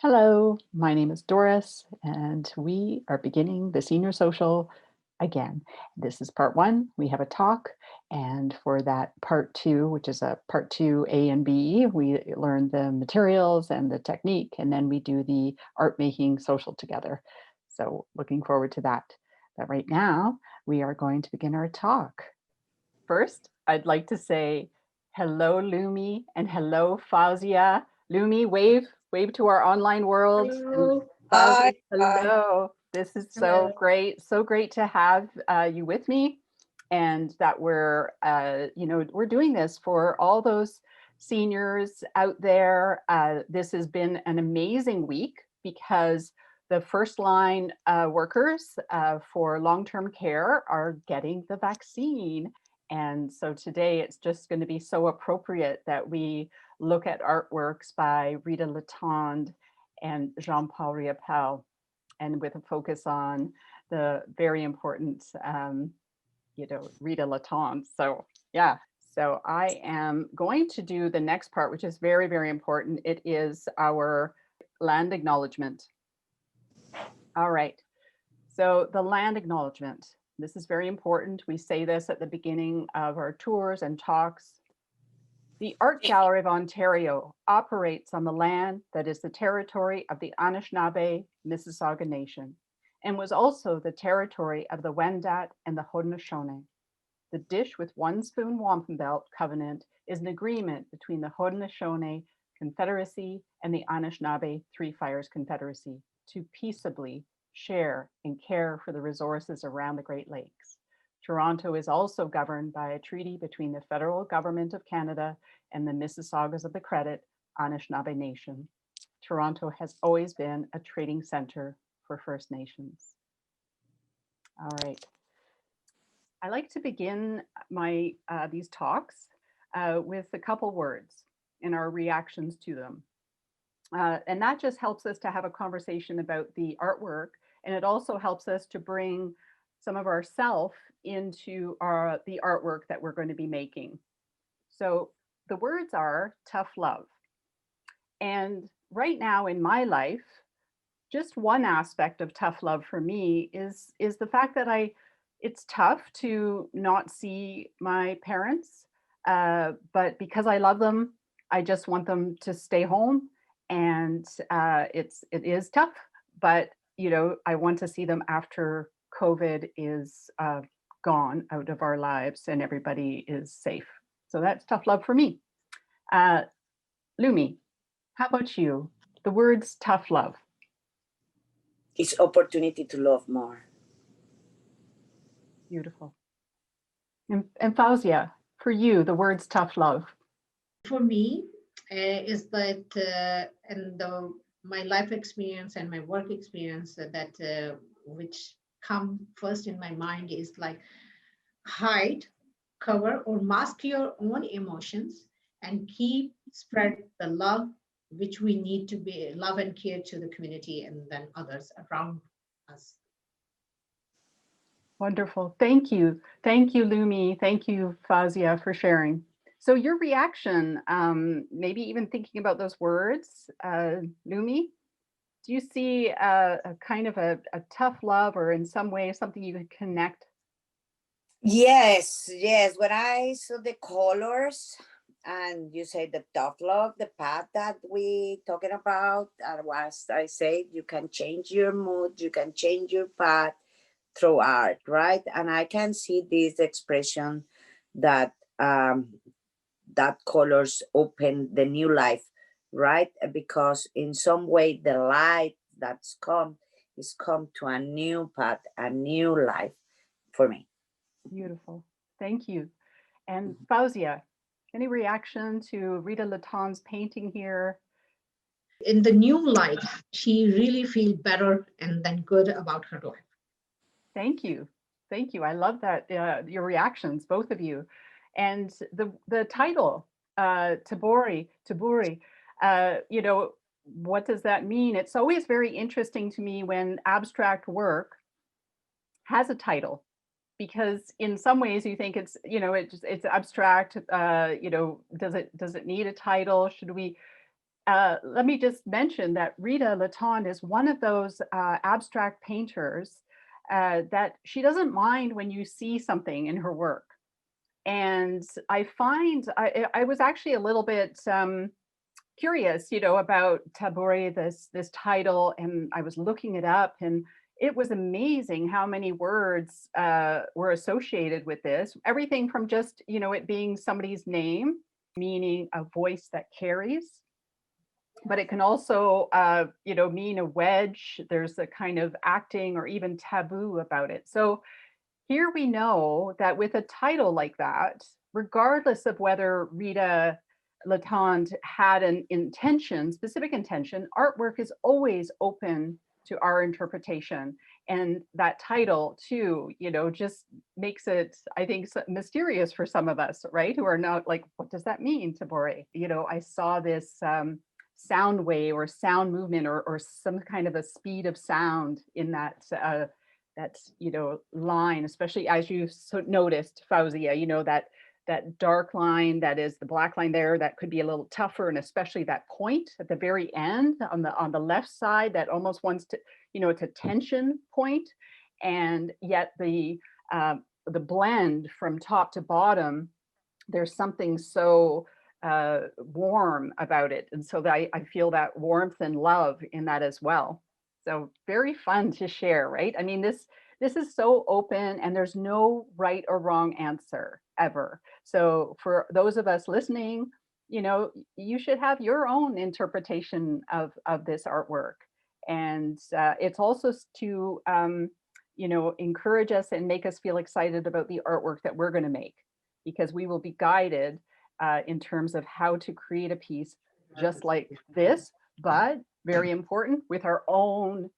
Hello, my name is Doris, and we are beginning the senior social again. This is part one. We have a talk, and for that part two, which is a part two A and B, we learn the materials and the technique, and then we do the art making social together. So, looking forward to that. But right now, we are going to begin our talk. First, I'd like to say hello, Lumi, and hello, Fauzia. Lumi, wave to our online world. And Hello. Fauzia, Hi. Hi. hello. This is Hello. so great to have you with me, and that we're doing this for all those seniors out there. This has been an amazing week because the first line workers for long-term care are getting the vaccine. And so today it's just going to be so appropriate that we look at artworks by Rita Letendre and Jean-Paul Riopel, and with a focus on the very important, Rita Letendre. So yeah, so I am going to do the next part, which is very, very important. It is our land acknowledgement. All right, so the land acknowledgement. This is very important. We say this at the beginning of our tours and talks. The Art Gallery of Ontario operates on the land that is the territory of the Anishinaabe Mississauga Nation and was also the territory of the Wendat and the Haudenosaunee. The Dish with One Spoon Wampum Belt Covenant is an agreement between the Haudenosaunee Confederacy and the Anishinaabe Three Fires Confederacy to peaceably share and care for the resources around the Great Lakes. Toronto is also governed by a treaty between the federal government of Canada and the Mississaugas of the Credit Anishinaabe Nation. Toronto has always been a trading center for First Nations. All right. I like to begin these talks with a couple words and our reactions to them. And that just helps us to have a conversation about the artwork, and it also helps us to bring some of ourself into the artwork that we're going to be making. So the words are tough love. And right now in my life, just one aspect of tough love for me is the fact that it's tough to not see my parents, but because I love them, I just want them to stay home, and it is tough, but I want to see them after COVID is gone out of our lives and everybody is safe. So that's tough love for me. Lumi, how about you? The words tough love. It's opportunity to love more. Beautiful. And Fauzia, for you, the words tough love. For me, is that my life experience and my work experience that which come first in my mind is like hide, cover, or mask your own emotions and spread the love which we need to be love and care to the community and then others around us. Wonderful. Thank you. Thank you, Lumi. Thank you, Fauzia, for sharing. So your reaction, maybe even thinking about those words, Lumi, do you see a kind of a tough love, or in some way something you could connect? Yes. When I saw the colors and you say the tough love, the path that we talking about, as I said, you can change your mood, you can change your path through art, right? And I can see this expression that that colors open the new life, right? Because in some way the light that's come is come to a new path, a new life for me. Beautiful. Thank you. And Fauzia, any reaction to Rita Letendre's painting here? In the new light, she really feels better and then good about her life. Thank you. Thank you. I love that, your reactions, both of you. And the title, Tabori, what does that mean? It's always very interesting to me when abstract work has a title, because in some ways you think it's abstract. Does it need a title? Should we? let me just mention that Rita Latond is one of those abstract painters that she doesn't mind when you see something in her work. And I find I was actually a little bit curious, about Tabori, this title, and I was looking it up, and it was amazing how many words were associated with this. Everything from just, it being somebody's name, meaning a voice that carries, but it can also, mean a wedge. There's a kind of acting or even taboo about it. So here we know that with a title like that, regardless of whether Rita Latond had an intention, specific intention, artwork is always open to our interpretation. And that title too, just makes it, I think, mysterious for some of us, right? Who are not like, what does that mean, Tabori? I saw this sound wave or sound movement or some kind of a speed of sound in that line, especially as you noticed, Fauzia, that dark line, that is the black line there, that could be a little tougher, and especially that point at the very end on the left side that almost wants to, it's a tension point, and yet the blend from top to bottom, there's something so warm about it, and so that I feel that warmth and love in that as well. So very fun to share, right? I mean, this is so open, and there's no right or wrong answer ever. So for those of us listening, you should have your own interpretation of this artwork. And it's also to, encourage us and make us feel excited about the artwork that we're going to make, because we will be guided in terms of how to create a piece just like this, but very important, with our own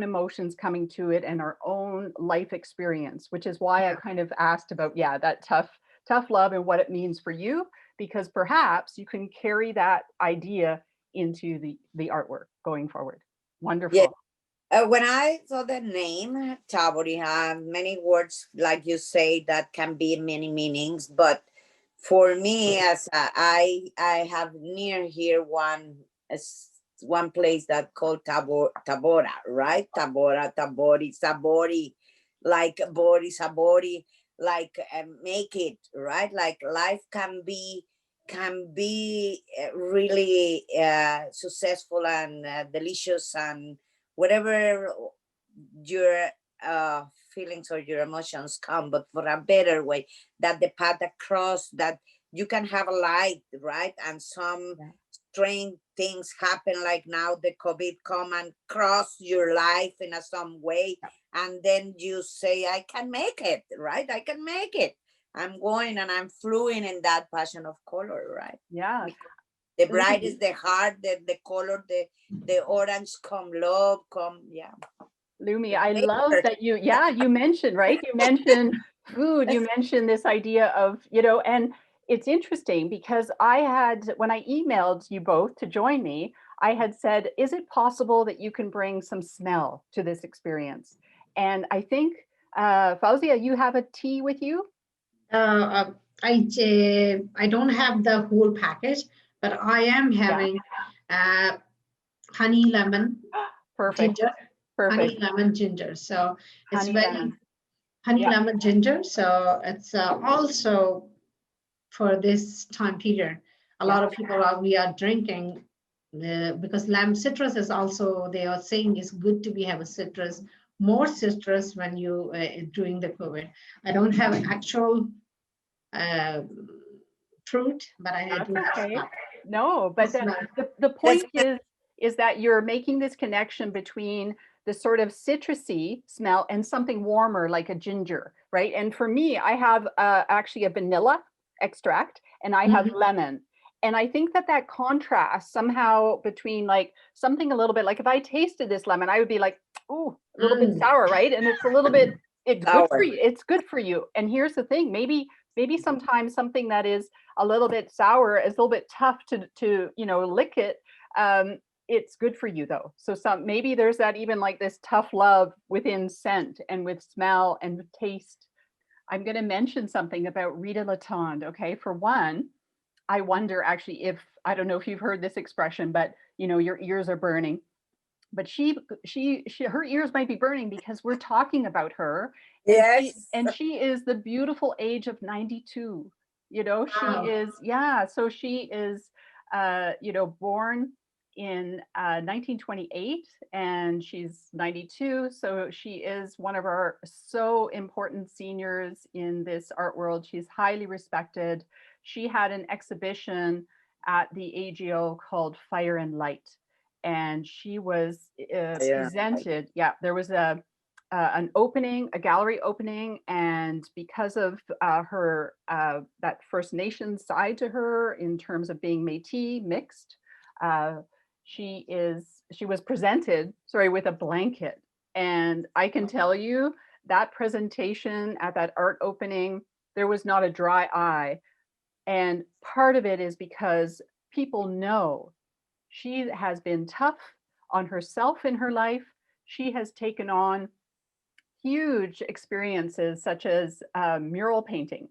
emotions coming to it and our own life experience, which is why I kind of asked about, that tough love and what it means for you, because perhaps you can carry that idea into the artwork going forward. Wonderful. Yeah. When I saw the name Tabori, have many words, like you say, that can be many meanings. But for me, as I have near here one place that called Tabora, right? Tabora, Tabori, Sabori, like Bori, Sabori, like make it, right? Like life can be really successful and delicious, and whatever your feelings or your emotions come, but for a better way, that the path across, that you can have a light, right? And some strange things happen, like now the COVID come and cross your life in some way, and then you say, I can make it, right? I can make it. I'm going and I'm fluent in that passion of color, right? Yeah. The bright is the heart, the color, the orange come love, come, Lumi, I love that you mentioned, right? You mentioned food, you mentioned this idea of, and it's interesting because when I emailed you both to join me, I had said, is it possible that you can bring some smell to this experience? And I think, Fauzia, you have a tea with you? I don't have the whole package, but I am having honey lemon, perfect, ginger, perfect. honey lemon ginger. So it's honey lemon ginger. So it's also for this time period. A lot of people we are drinking because citrus is also, they are saying is good to have a citrus, more citrus when you during the COVID. I don't have actual fruit, but I do have smell. No, but the point is that you're making this connection between the sort of citrusy smell and something warmer like a ginger, right? And for me, I have actually a vanilla extract, and I have lemon. And I think that contrast somehow between like something a little bit, like if I tasted this lemon, I would be like, ooh, a little bit sour, right? And it's a little bit, it's good for you. It's good for you. And here's the thing, maybe sometimes something that is a little bit sour is a little bit tough to lick it. It's good for you though. So maybe there's that even like this tough love within scent and with smell and taste. I'm going to mention something about Rita Latond. Okay, for one, I wonder actually if, I don't know if you've heard this expression, but you know, your ears are burning. But her ears might be burning because we're talking about her, Yes. and she is the beautiful age of 92. You know, she Wow. is, yeah, so she is you know, born in 1928 and she's 92. So she is one of our so important seniors in this art world. She's highly respected. She had an exhibition at the AGO called Fire and Light, and she was Yeah. presented. Yeah, there was an opening, a gallery opening, and because of her that First Nation side to her in terms of being Métis mixed, uh, she was presented, sorry, with a blanket, and I can tell you that presentation at that art opening, there was not a dry eye, and part of it is because people know she has been tough on herself in her life. She has taken on huge experiences such as mural painting.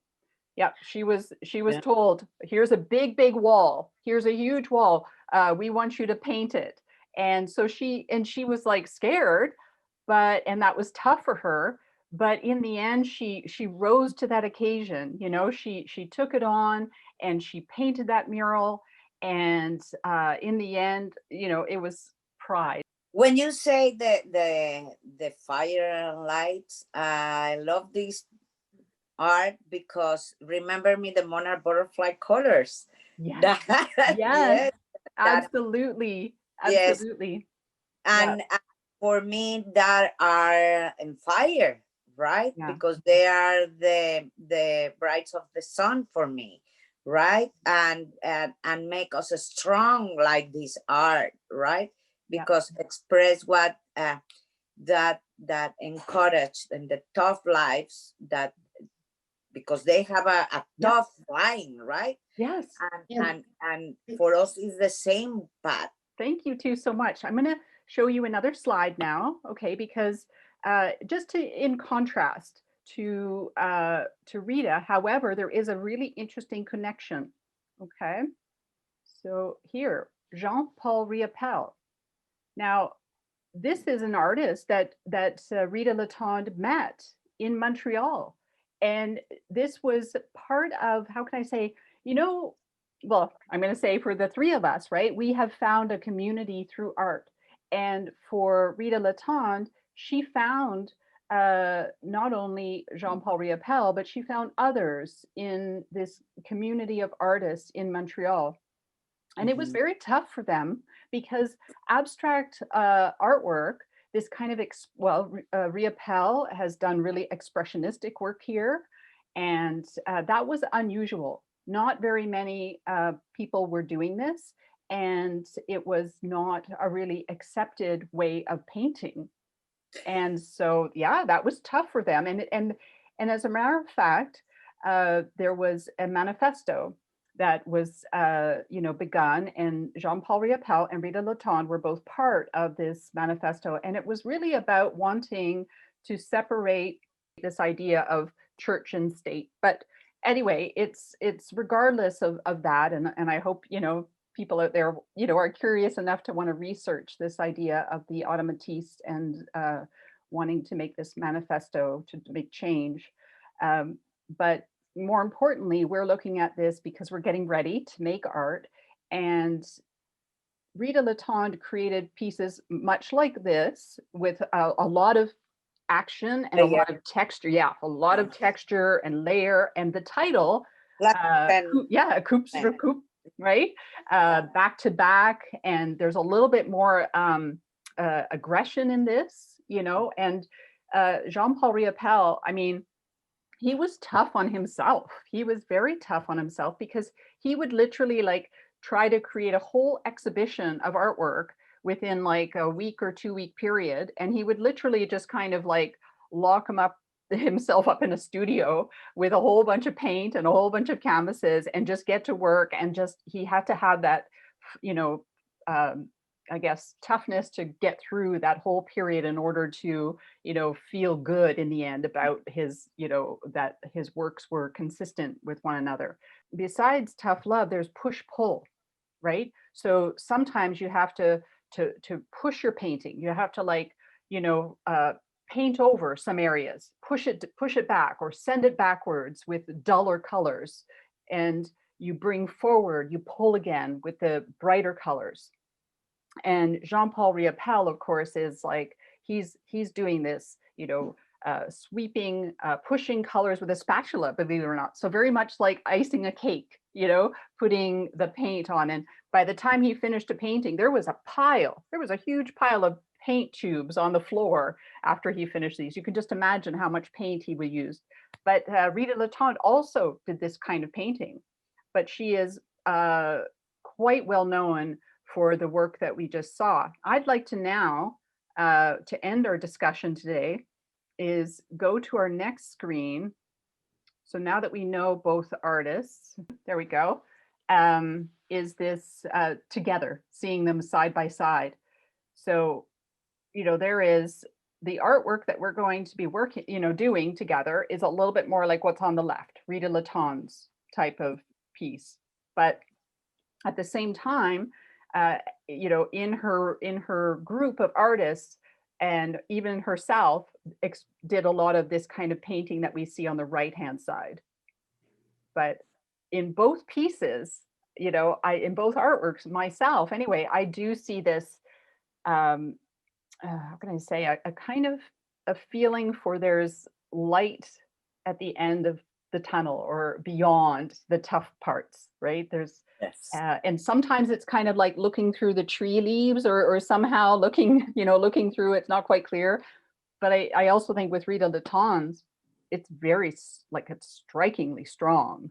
Yeah, she was Yeah. told, here's a big wall. Here's a huge wall. We want you to paint it. And so she was like scared, and that was tough for her. But in the end, she rose to that occasion. You know, she took it on and she painted that mural. And in the end, you know, it was pride. When you say the fire and lights, I love this art because remember me the monarch butterfly colors. Yes, That yes, yes, that absolutely, yes, absolutely. Yeah, and for me that are in fire, right? yeah, Because they are the brights of the sun for me, right? And make us strong like this art, right? yeah. Because express what that encourage and the tough lives that because they have a Yeah. tough line, right? Yes. Yes. And for us is the same path. Thank you too so much. I'm going to show you another slide now, okay? Because just in contrast to Rita, however, there is a really interesting connection. Okay, so here, Jean-Paul Riopelle. Now, this is an artist that Rita Latande met in Montreal, and this was part of, how can I say, you know, well, I'm going to say for the three of us, right? We have found a community through art, and for Rita Latande, she found not only Jean-Paul Riopelle, but she found others in this community of artists in Montreal. And it was Mhm. very tough for them because abstract artwork, this kind of, Riopelle has done really expressionistic work here. And that was unusual. Not very many people were doing this. And it was not a really accepted way of painting. And so, yeah, that was tough for them. And as a matter of fact, there was a manifesto that was, you know, begun, and Jean-Paul Riopelle and Rita Latande were both part of this manifesto. And it was really about wanting to separate this idea of church and state. But anyway, it's regardless of that, and I hope, you know, people out there, you know, are curious enough to want to research this idea of the automatiste and wanting to make this manifesto to make change. But more importantly, we're looking at this because we're getting ready to make art. And Rita Latande created pieces much like this with a lot of action and a Yeah, lot of texture. Yeah, a lot of texture and layer. And the title, like and yeah, Coupe sur Coupe, right? Back to back. And there's a little bit more aggression in this, you know. And Jean-Paul Riopelle, I mean, he was tough on himself. He was very tough on himself because he would literally like try to create a whole exhibition of artwork within like a week or 2 week period. And he would literally just kind of like lock himself up in a studio with a whole bunch of paint and a whole bunch of canvases and just get to work. And just, he had to have that, you know, I guess, toughness to get through that whole period in order to, feel good in the end about his, that his works were consistent with one another. Besides tough love, there's push pull, right? So sometimes you have to push your painting. You have to paint over some areas, push it back, or send it backwards with duller colors, and you bring forward, you pull again with the brighter colors. And Jean-Paul Riopelle, of course, is like, he's doing this, sweeping, pushing colors with a spatula, believe it or not. So very much like icing a cake, putting the paint on. And by the time he finished a painting, there was a huge pile of paint tubes on the floor after he finished these. You can just imagine how much paint he would use. But Rita Letendre also did this kind of painting, but she is quite well known for the work that we just saw. I'd like to now, to end our discussion today, is go to our next screen. So now that we know both artists, there we go, is this together, seeing them side by side. So, there is the artwork that we're going to be doing together is a little bit more like what's on the left, Rita Letendre's type of piece. But at the same time, in her group of artists, and even herself did a lot of this kind of painting that we see on the right hand side. But in both pieces, in both artworks, myself anyway, I do see this, how can I say, a kind of a feeling for there's light at the end of the tunnel, or beyond the tough parts, right? There's Yes. And sometimes it's kind of like looking through the tree leaves, or somehow looking through, it's not quite clear. But I also think with Rita Letendre's, it's it's strikingly strong.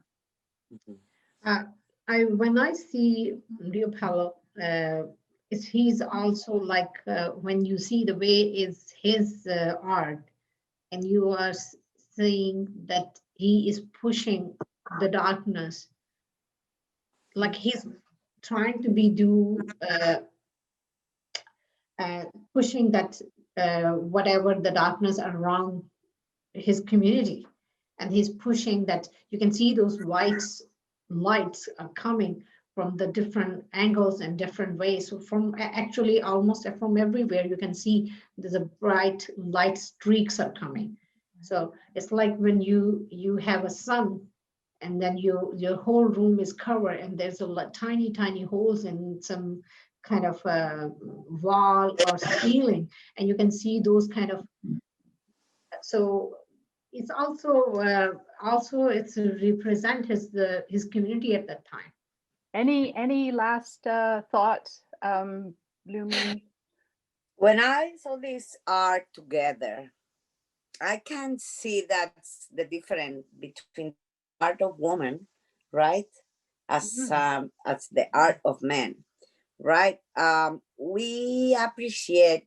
When I see Riopelle, he's also like, when you see the way is his art, and you are seeing that he is pushing the darkness, like he's trying to pushing that whatever the darkness around his community, and he's pushing that. You can see those lights are coming from the different angles and different ways. So from actually almost from everywhere, you can see there's a bright light streaks are coming. So it's like when you have a sun, and then your whole room is covered, and there's a tiny holes in some kind of wall or ceiling, and you can see those kind of. So it's also it's represent his community at that time. Any last thoughts, Lumi? When I saw this art together, I can see that's the difference between art of woman, right, as the art of men, right? We appreciate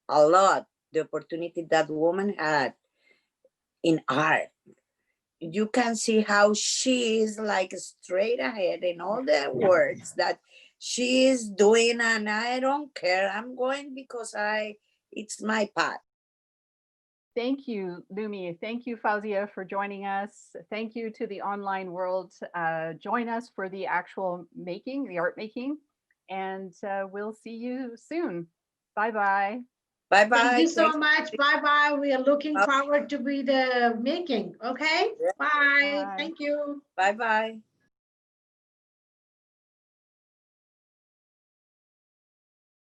a lot the opportunity that woman had in art. You can see how she is like straight ahead in all the works that she is doing, and I don't care. I'm going because it's my path. Thank you, Lumi. Thank you, Fauzia, for joining us. Thank you to the online world. Join us for the actual making, the art making, and we'll see you soon. Bye-bye. Bye-bye. Thank you so much. Bye-bye. We are looking forward to be the making. Okay? Yeah. Bye. Bye. Thank you. Bye-bye.